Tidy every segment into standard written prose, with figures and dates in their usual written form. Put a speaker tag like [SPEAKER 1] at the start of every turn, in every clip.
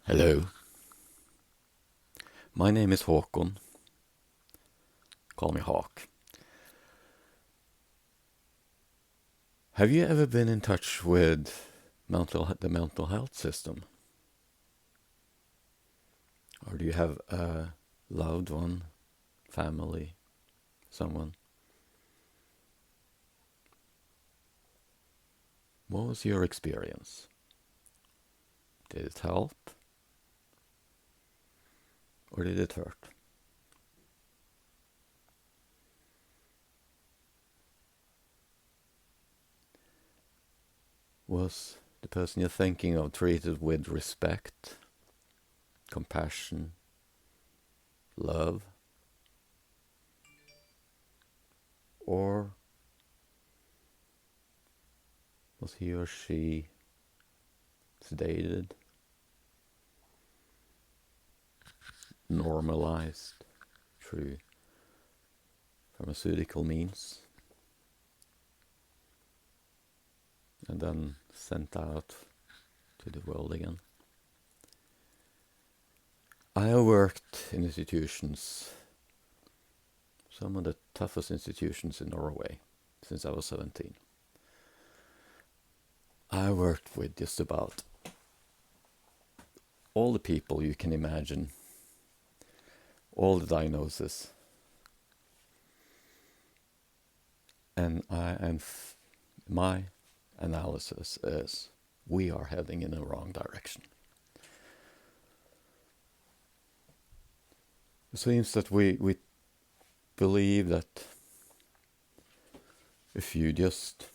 [SPEAKER 1] Hello, my name is Håkon. Call me Hawk. Have you ever been in touch with the mental health system? Or do you have a loved one, family, someone? What was your experience? Did it help? Or did it hurt? Was the person you're thinking of treated with respect, compassion, love? Or was he or she sedated, normalized through pharmaceutical means, and then sent out to the world again? I have worked in institutions, some of the toughest institutions in Norway, since I was 17. I worked with just about all the people you can imagine, all the diagnoses. And my analysis is we are heading in the wrong direction. It seems that we believe that if you just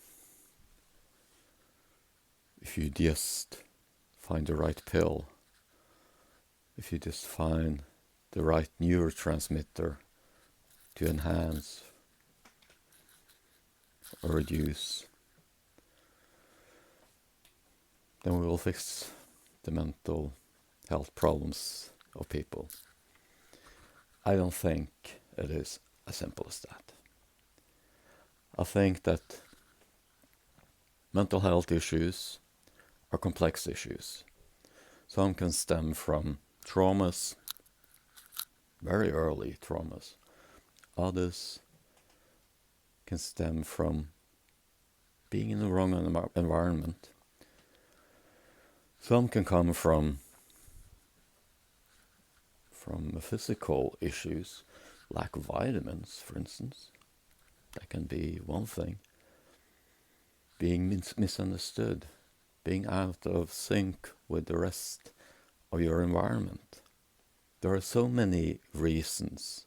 [SPEAKER 1] find the right pill, if you just find the right neurotransmitter to enhance or reduce, then we will fix the mental health problems of people. I don't think it is as simple as that. I think that mental health issues are complex issues. Some can stem from traumas, very early traumas. Others can stem from being in the wrong environment. Some can come from physical issues, lack of vitamins, for instance. That can be one thing. Being misunderstood, being out of sync with the rest of your environment. There are so many reasons.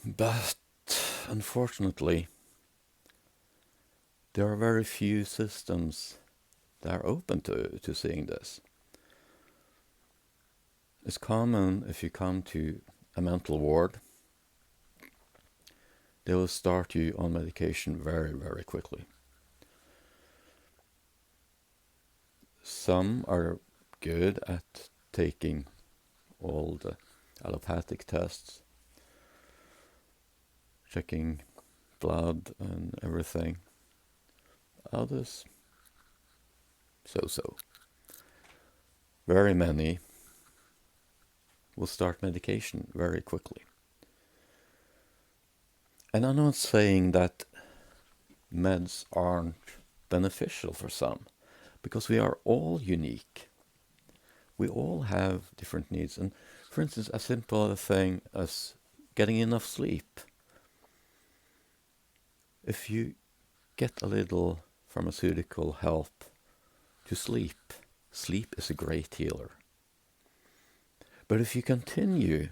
[SPEAKER 1] But unfortunately, there are very few systems that are open to seeing this. It's common if you come to a mental ward, they will start you on medication very, very quickly. Some are good at taking all the allopathic tests, checking blood and everything. Others, so. Very many will start medication very quickly. And I'm not saying that meds aren't beneficial for some, because we are all unique. We all have different needs. And for instance, a simple thing as getting enough sleep. If you get a little pharmaceutical help to sleep, sleep is a great healer. But if you continue,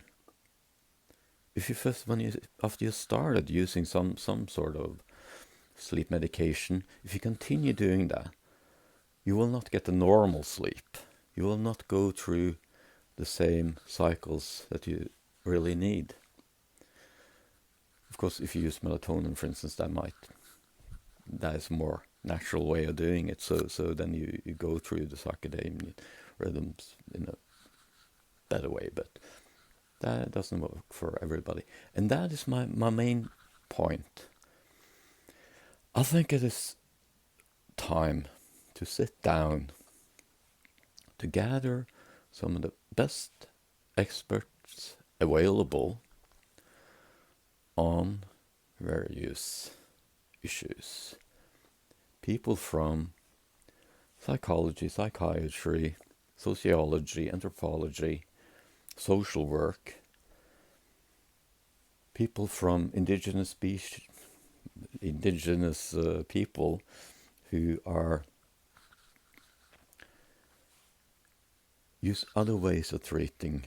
[SPEAKER 1] after you started using some sort of sleep medication, if you continue doing that, you will not get the normal sleep. You will not go through the same cycles that you really need. Of course, if you use melatonin, for instance, that is a more natural way of doing it. So then you go through the circadian rhythms in a better way, but that doesn't work for everybody. And that is my main point. I think it is time to sit down to gather some of the best experts available on various issues. People from psychology, psychiatry, sociology, anthropology, social work, people from indigenous people who use other ways of treating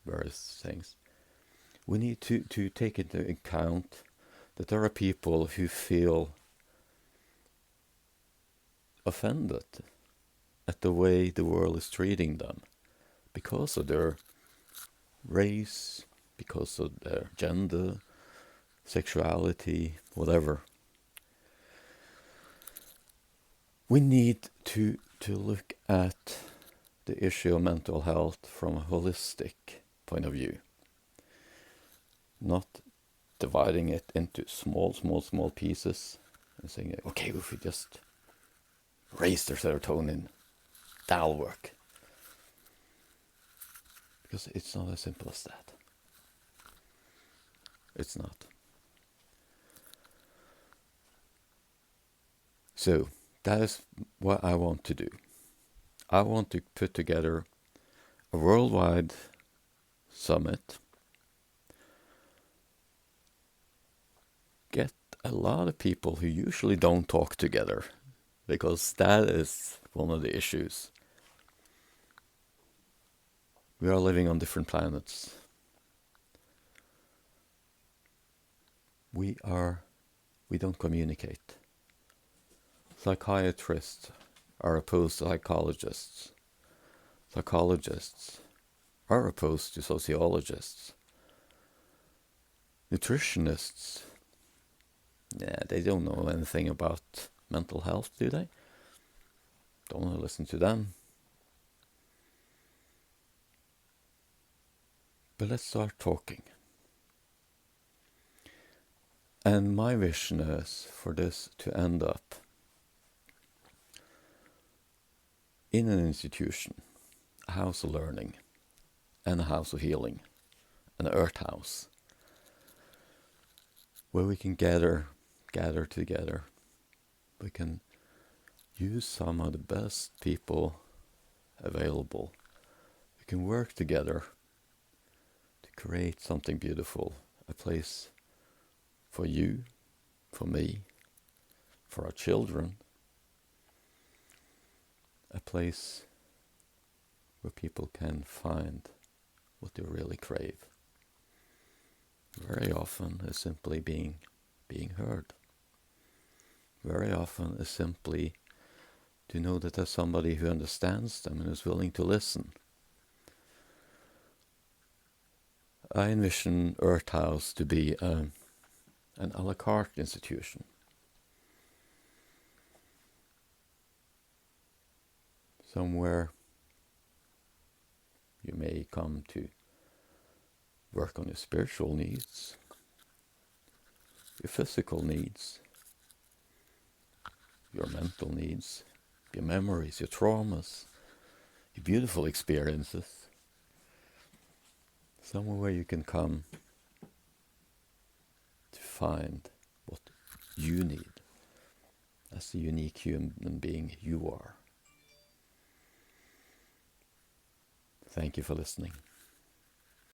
[SPEAKER 1] various things. We need to take into account that there are people who feel offended at the way the world is treating them because of their race, because of their gender, sexuality, whatever. We need to look at the issue of mental health from a holistic point of view, not dividing it into small pieces and saying, okay, if we just raise their serotonin, that'll work. Because it's not as simple as that. It's not. So, that is what I want to do. I want to put together a worldwide summit, get a lot of people who usually don't talk together, because that is one of the issues. We are living on different planets. We don't communicate. Psychiatrists are opposed to psychologists. Psychologists are opposed to sociologists. Nutritionists, they don't know anything about mental health, do they? Don't want to listen to them. But let's start talking. And my vision is for this to end up in an institution, a house of learning, and a house of healing, an earth house, where we can gather together. We can use some of the best people available. We can work together to create something beautiful, a place for you, for me, for our children, a place where people can find what they really crave. Very often is simply being heard. Very often is simply to know that there's somebody who understands them and is willing to listen. I envision Earth House to be an a la carte institution. Somewhere you may come to work on your spiritual needs, your physical needs, your mental needs, your memories, your traumas, your beautiful experiences. Somewhere where you can come to find what you need as the unique human being you are. Thank you for listening.